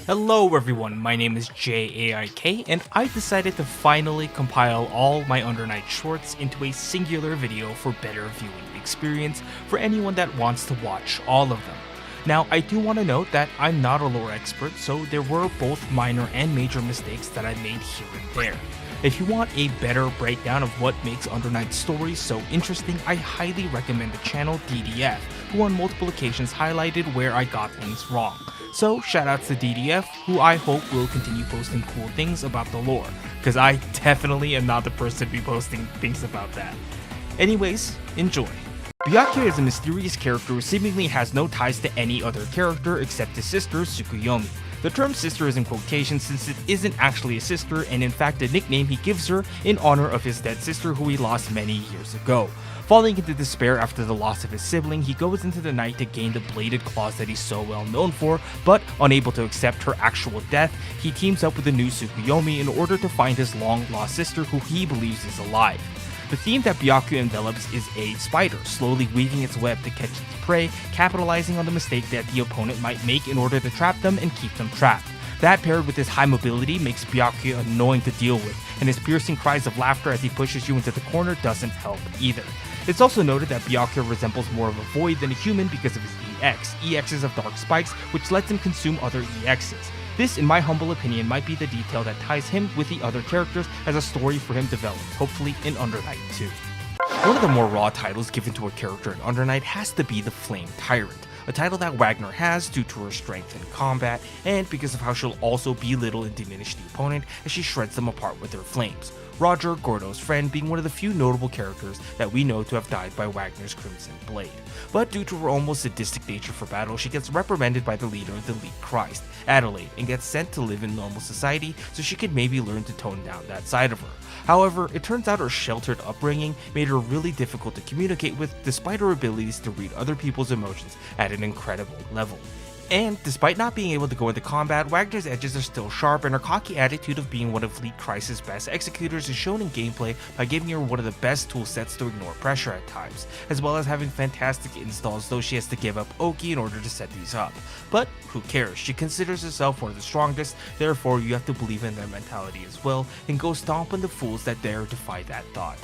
Hello everyone, my name is JaeAIK and I decided to finally compile all my Undernight shorts into a singular video for better viewing experience for anyone that wants to watch all of them. Now, I do want to note that I'm not a lore expert, so there were both minor and major mistakes that I made here and there. If you want a better breakdown of what makes Undernight's stories so interesting, I highly recommend the channel DDF, who on multiple occasions highlighted where I got things wrong. So shoutouts to DDF, who I hope will continue posting cool things about the lore, because I definitely am not the person to be posting things about that. Anyways, enjoy. Byakuya is a mysterious character who seemingly has no ties to any other character except his sister Tsukuyomi. The term sister is in quotation since it isn't actually a sister and in fact a nickname he gives her in honor of his dead sister who he lost many years ago. Falling into despair after the loss of his sibling, he goes into the night to gain the bladed claws that he's so well known for, but unable to accept her actual death, he teams up with the new Tsukuyomi in order to find his long-lost sister who he believes is alive. The theme that Byakuya envelops is a spider, slowly weaving its web to catch its prey, capitalizing on the mistake that the opponent might make in order to trap them and keep them trapped. That paired with his high mobility makes Byakuya annoying to deal with, and his piercing cries of laughter as he pushes you into the corner doesn't help either. It's also noted that Byakuya resembles more of a void than a human because of his EX. EXs have dark spikes, which lets him consume other EXs. This, in my humble opinion, might be the detail that ties him with the other characters as a story for him developed, hopefully in Undernight too. One of the more raw titles given to a character in Undernight has to be the Flame Tyrant, a title that Wagner has due to her strength in combat, and because of how she'll also belittle and diminish the opponent as she shreds them apart with her flames. Roger, Gordeau's friend, being one of the few notable characters that we know to have died by Wagner's Crimson Blade. But due to her almost sadistic nature for battle, she gets reprimanded by the leader of the Licht, Kreise, Adelaide, and gets sent to live in normal society so she could maybe learn to tone down that side of her. However, it turns out her sheltered upbringing made her really difficult to communicate with despite her abilities to read other people's emotions at an incredible level. And despite not being able to go into combat, Wagner's edges are still sharp, and her cocky attitude of being one of Licht Kreise's best executors is shown in gameplay by giving her one of the best tool sets to ignore pressure at times, as well as having fantastic installs, though she has to give up Oki in order to set these up. But who cares, she considers herself one of the strongest, therefore you have to believe in their mentality as well, and go stomp on the fools that dare defy that thought.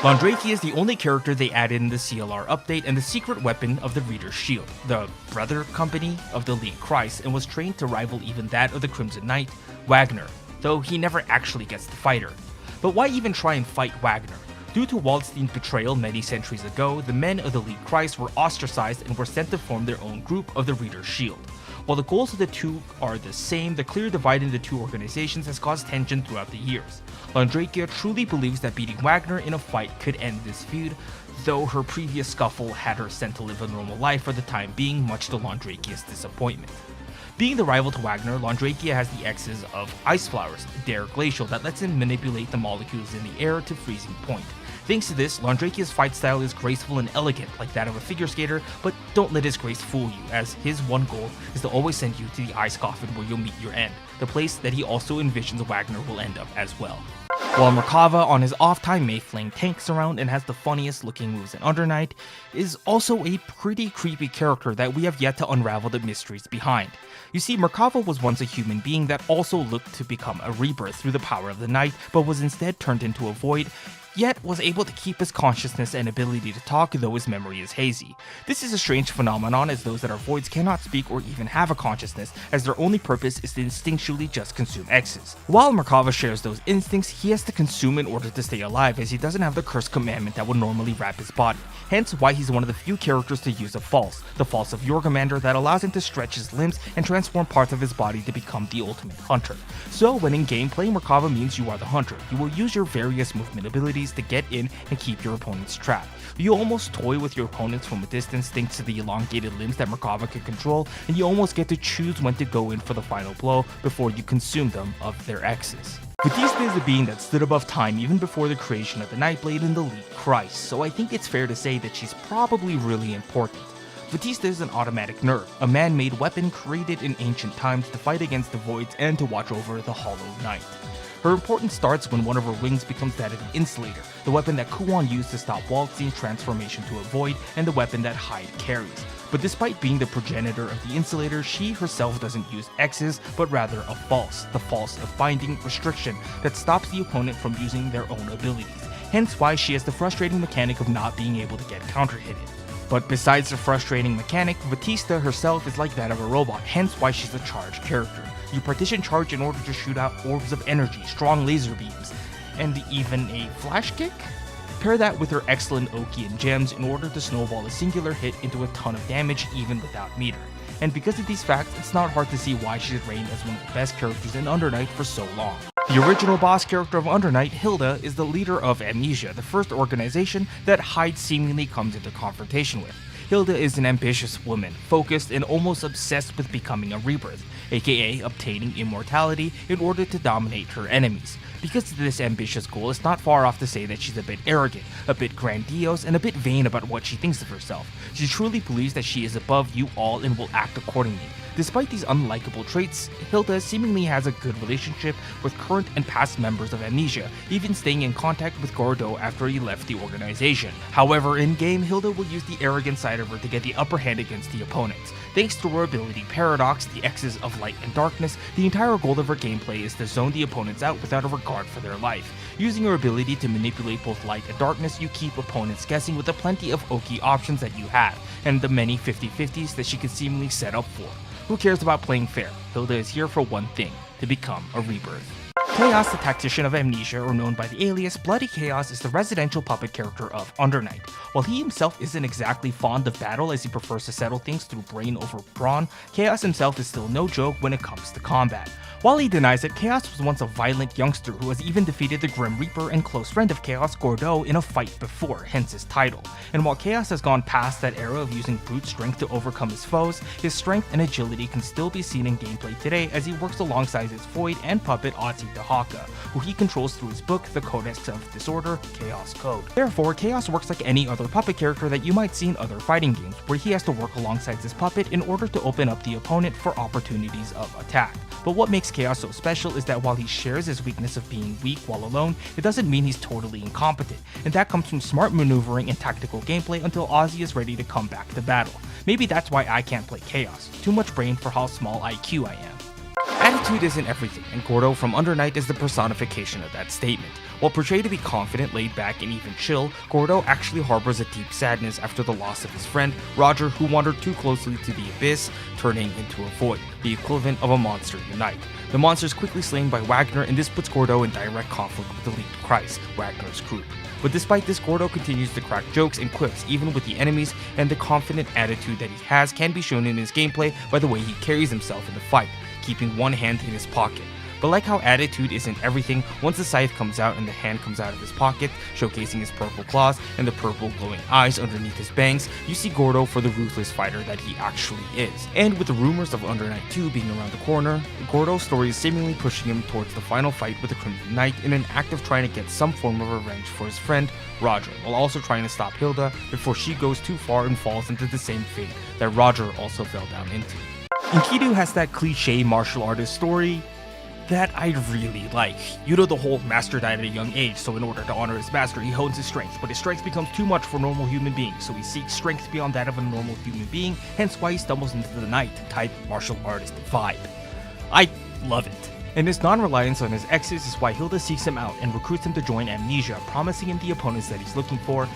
Londrekia is the only character they added in the CLR update and the secret weapon of the Reader's Shield, the brother company of the Licht Kreise, and was trained to rival even that of the Crimson Knight, Wagner, though he never actually gets to fight her. But why even try and fight Wagner? Due to Waldstein's betrayal many centuries ago, the men of the Licht Kreise were ostracized and were sent to form their own group of the Reader's Shield. While the goals of the two are the same, the clear divide in the two organizations has caused tension throughout the years. Londrekia truly believes that beating Wagner in a fight could end this feud, though her previous scuffle had her sent to live a normal life for the time being, much to Londrekia's disappointment. Being the rival to Wagner, Londrekia has the X's of Ice Flowers, Dare Glacial, that lets him manipulate the molecules in the air to freezing point. Thanks to this, Londrekia's fight style is graceful and elegant, like that of a figure skater, but don't let his grace fool you, as his one goal is to always send you to the ice coffin where you'll meet your end, the place that he also envisions Wagner will end up as well. While Merkava on his off-time may fling tanks around and has the funniest looking moves in Undernight, is also a pretty creepy character that we have yet to unravel the mysteries behind. You see, Merkava was once a human being that also looked to become a rebirth through the power of the night, but was instead turned into a void, yet was able to keep his consciousness and ability to talk though his memory is hazy. This is a strange phenomenon as those that are voids cannot speak or even have a consciousness, as their only purpose is to instinctually just consume X's. While Merkava shares those instincts, he has to consume in order to stay alive, as he doesn't have the cursed commandment that would normally wrap his body, hence why he's one of the few characters to use a false, the false of your commander that allows him to stretch his limbs and transform parts of his body to become the ultimate hunter. So when in gameplay, Merkava means you are the hunter. You will use your various movement abilities to get in and keep your opponents trapped. You almost toy with your opponents from a distance thanks to the elongated limbs that Merkava can control, and you almost get to choose when to go in for the final blow before you consume them of their X's. Vatista is a being that stood above time even before the creation of the Nightblade and the Licht Kreise, so I think it's fair to say that she's probably really important. Vatista is an automatic nerve, a man-made weapon created in ancient times to fight against the voids and to watch over the Hollow Knight. Her importance starts when one of her wings becomes that of the Insulator, the weapon that Kuon used to stop Waltzine's transformation to a void and the weapon that Hyde carries. But despite being the progenitor of the Insulator, she herself doesn't use X's, but rather a false, the false of binding restriction that stops the opponent from using their own abilities, hence why she has the frustrating mechanic of not being able to get counter-hitted. But besides the frustrating mechanic, Vatista herself is like that of a robot, hence why she's a charged character. You partition charge in order to shoot out orbs of energy, strong laser beams, and even a flash kick? Pair that with her excellent Oki and gems in order to snowball a singular hit into a ton of damage even without meter. And because of these facts, it's not hard to see why she's reigned as one of the best characters in Under Night for so long. The original boss character of Under Night, Hilda, is the leader of Amnesia, the first organization that Hyde seemingly comes into confrontation with. Hilda is an ambitious woman, focused and almost obsessed with becoming a rebirth, aka obtaining immortality in order to dominate her enemies. Because of this ambitious goal, it's not far off to say that she's a bit arrogant, a bit grandiose, and a bit vain about what she thinks of herself. She truly believes that she is above you all and will act accordingly. Despite these unlikable traits, Hilda seemingly has a good relationship with current and past members of Amnesia, even staying in contact with Gordeau after he left the organization. However, in-game, Hilda will use the arrogant side of her to get the upper hand against the opponents. Thanks to her ability Paradox, the X's of Light and Darkness, the entire goal of her gameplay is to zone the opponents out without a regard for their life. Using her ability to manipulate both light and darkness, you keep opponents guessing with the plenty of Oki options that you have, and the many 50-50s that she can seemingly set up for. Who cares about playing fair? Hilda is here for one thing, to become a rebirth. Chaos, the tactician of Amnesia, or known by the alias Bloody Chaos, is the residential puppet character of Under Night. While he himself isn't exactly fond of battle as he prefers to settle things through brain over brawn, Chaos himself is still no joke when it comes to combat. While he denies it, Chaos was once a violent youngster who has even defeated the Grim Reaper and close friend of Chaos, Gordeau, in a fight before, hence his title. And while Chaos has gone past that era of using brute strength to overcome his foes, his strength and agility can still be seen in gameplay today as he works alongside his Void and puppet Otzi who he controls through his book, The Codex of Disorder, Chaos Code. Therefore, Chaos works like any other puppet character that you might see in other fighting games, where he has to work alongside his puppet in order to open up the opponent for opportunities of attack. But what makes Chaos so special is that while he shares his weakness of being weak while alone, it doesn't mean he's totally incompetent, and that comes from smart maneuvering and tactical gameplay until Ozzy is ready to come back to battle. Maybe that's why I can't play Chaos, too much brain for how small IQ I am. Attitude isn't everything, and Gordeau from Under Night is the personification of that statement. While portrayed to be confident, laid back, and even chill, Gordeau actually harbors a deep sadness after the loss of his friend, Roger, who wandered too closely to the abyss, turning into a void, the equivalent of a monster in the night. The monster is quickly slain by Wagner, and this puts Gordeau in direct conflict with the Licht Kreise, Wagner's group. But despite this, Gordeau continues to crack jokes and quips even with the enemies, and the confident attitude that he has can be shown in his gameplay by the way he carries himself in the fight, keeping one hand in his pocket. But like how attitude isn't everything, once the scythe comes out and the hand comes out of his pocket, showcasing his purple claws and the purple glowing eyes underneath his bangs, you see Gordeau for the ruthless fighter that he actually is. And with the rumors of Under Night 2 being around the corner, Gordeau's story is seemingly pushing him towards the final fight with the Crimson Knight in an act of trying to get some form of revenge for his friend, Roger, while also trying to stop Hilda before she goes too far and falls into the same fate that Roger also fell down into. Enkidu has that cliche martial artist story that I really like. You know, the whole master died at a young age, so in order to honor his master, he hones his strength, but his strength becomes too much for a normal human being, so he seeks strength beyond that of a normal human being, hence why he stumbles into the night type martial artist vibe. I love it. And his non-reliance on his exes is why Hilda seeks him out and recruits him to join Amnesia, promising him the opponents that he's looking for.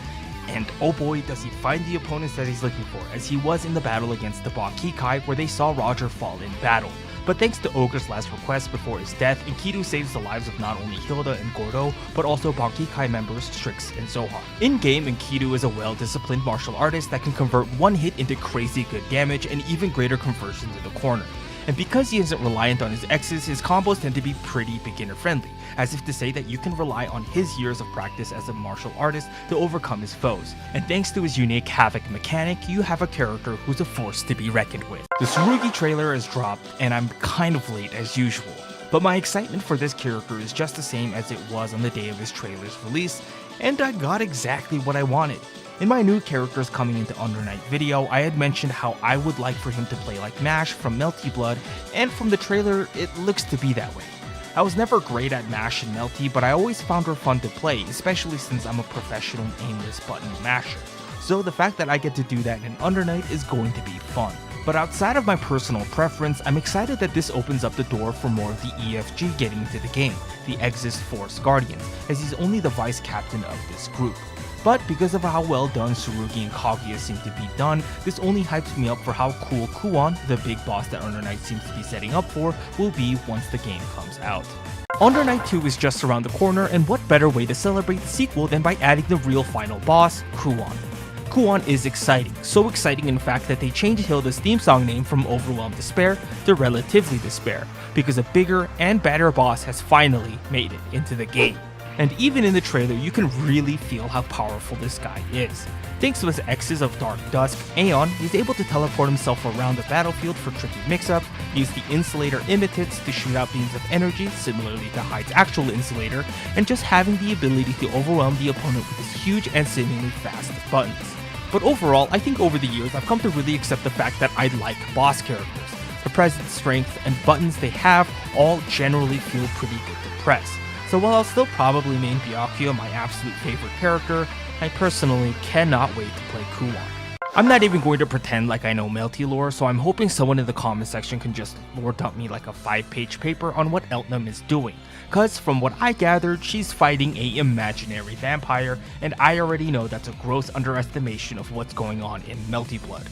And oh boy, does he find the opponents that he's looking for, as he was in the battle against the Byakuya where they saw Roger fall in battle. But thanks to Ogre's last request before his death, Enkidu saves the lives of not only Hilda and Gordeau, but also Byakuya members Strix and Zohar. In-game, Enkidu is a well-disciplined martial artist that can convert one hit into crazy good damage and even greater conversion to the corner. And because he isn't reliant on his X's, his combos tend to be pretty beginner-friendly, as if to say that you can rely on his years of practice as a martial artist to overcome his foes. And thanks to his unique Havoc mechanic, you have a character who's a force to be reckoned with. The Tsurugi trailer is dropped, and I'm kind of late as usual. But my excitement for this character is just the same as it was on the day of his trailer's release, and I got exactly what I wanted. In my new characters coming into Under Night video, I had mentioned how I would like for him to play like Mash from Melty Blood, and from the trailer, it looks to be that way. I was never great at Mash and Melty, but I always found her fun to play, especially since I'm a professional aimless button masher. So the fact that I get to do that in Under Night is going to be fun. But outside of my personal preference, I'm excited that this opens up the door for more of the EFG getting into the game, the Exist Force Guardians, as he's only the vice captain of this group. But because of how well done Tsurugi and Kaguya seem to be done, this only hypes me up for how cool Kuon, the big boss that Under Night seems to be setting up for, will be once the game comes out. Under Night 2 is just around the corner, and what better way to celebrate the sequel than by adding the real final boss, Kuon. Kuon is exciting, so exciting in fact that they changed Hilda's theme song name from Overwhelmed Despair to Relatively Despair, because a bigger and better boss has finally made it into the game. And even in the trailer, you can really feel how powerful this guy is. Thanks to his X's of Dark Dusk, Aeon is able to teleport himself around the battlefield for tricky mix-ups, use the Insulator Imitate to shoot out beams of energy, similarly to Hyde's actual Insulator, and just having the ability to overwhelm the opponent with his huge and seemingly fast buttons. But overall, I think over the years I've come to really accept the fact that I like boss characters. The presence, strength, and buttons they have all generally feel pretty good to press. So while I'll still probably main Byakuya my absolute favorite character, I personally cannot wait to play Kuon. I'm not even going to pretend like I know Melty lore, so I'm hoping someone in the comment section can just lore dump me like a 5-page paper on what Eltnum is doing, cause from what I gathered, she's fighting a imaginary vampire, and I already know that's a gross underestimation of what's going on in Melty Blood.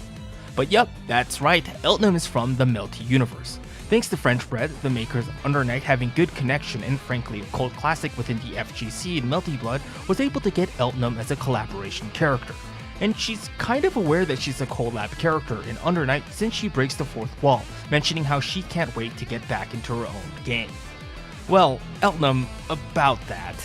But yep, that's right, Eltnum is from the Melty universe. Thanks to French Bread, the makers of Under Night having good connection and frankly a cult classic within the FGC and Melty Blood, was able to get Eltnum as a collaboration character. And she's kind of aware that she's a collab character in Under Night since she breaks the fourth wall, mentioning how she can't wait to get back into her own game. Well, Eltnum, about that.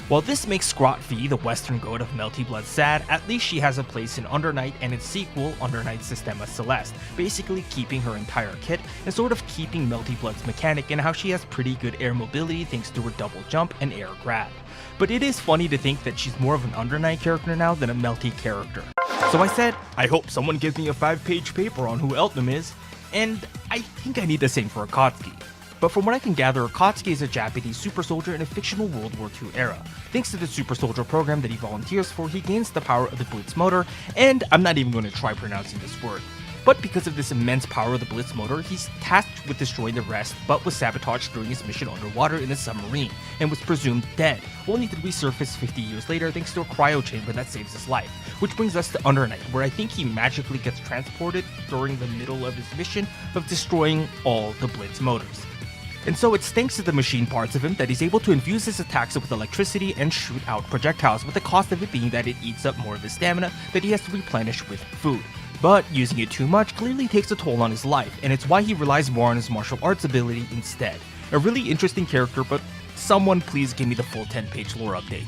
While this makes Scrot V, the western goat of Melty Blood, sad, at least she has a place in Under Night and its sequel, Under Night Sistema Celeste, basically keeping her entire kit and sort of keeping Melty Blood's mechanic and how she has pretty good air mobility thanks to her double jump and air grab. But it is funny to think that she's more of an Under Night character now than a Melty character. So I said, I hope someone gives me a 5-page paper on who Eltnum is, and I think I need the same for Akatsuki. But from what I can gather, Akatsuki is a Japanese super soldier in a fictional World War II era. Thanks to the super soldier program that he volunteers for, he gains the power of the Blitz motor, and I'm not even going to try pronouncing this word. But because of this immense power of the Blitz motor, he's tasked with destroying the rest, but was sabotaged during his mission underwater in a submarine, and was presumed dead, only to resurface 50 years later thanks to a cryo chamber that saves his life. Which brings us to Under Night, where I think he magically gets transported during the middle of his mission of destroying all the Blitz motors. And so it's thanks to the machine parts of him that he's able to infuse his attacks with electricity and shoot out projectiles, with the cost of it being that it eats up more of his stamina that he has to replenish with food. But using it too much clearly takes a toll on his life, and it's why he relies more on his martial arts ability instead. A really interesting character, but someone please give me the full 10-page lore update.